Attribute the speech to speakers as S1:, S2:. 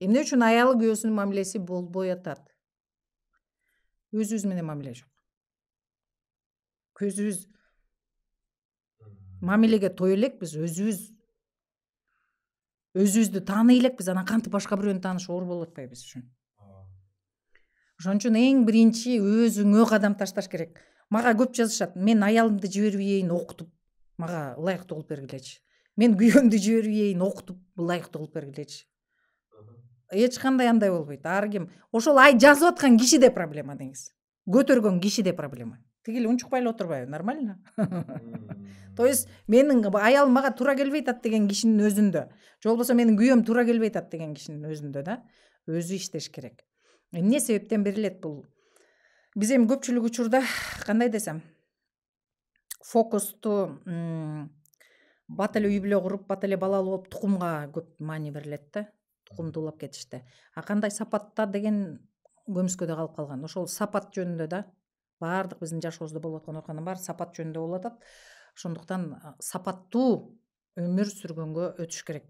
S1: Эмне үчүн аялы күйөөсүнүн мамилеси болбой атат? Өзүбүз менен мамиле жок. Өзүбүз мамилеге тое элекпиз, өзүбүздү тааный элекпиз, анан кантип башка бирөөнү тааныш оор болуп атпайбы биз үчүн. Ошон үчүн эң биринчи өзүңө кадам ташташ керек. Мага көп жазышат, мен аялымды жибербейин окутуп, мага ылайыктуу кылып бергилечи. Мен күйөөмдү жибербейин окутуп, ылайыктуу кылып бергилечи. Эч кандай андай болбойт. Ар ким ошол жазып аткан кишиде проблема негизи. Көтөргөн кишиде проблема. Тиги эле унчукпай эле отурбайбы, нормально? То есть менин аялым мага туура келбей атат деген кишинин өзүндө, же болбосо менин күйөөм туура келбей атат деген кишинин өзүндө да өзү иштеш керек. Эмне себептен берилет бул? Биз эми көпчүлүк учурда кандай десем, фокусту бат эле үй бүлө куруп, бат эле балалуу болуп тукумга көп маани берилет да. Тукумду улап кетишти. А кандай сапатта деген көмүскөдө калып калган. Ошол сапат жөнүндө да баардык биздин жашообузда болуп аткан окуянын баары сапат жөнүндө болуп атат. Ошондуктан сапаттуу өмүр сүргөнгө өтүш керек.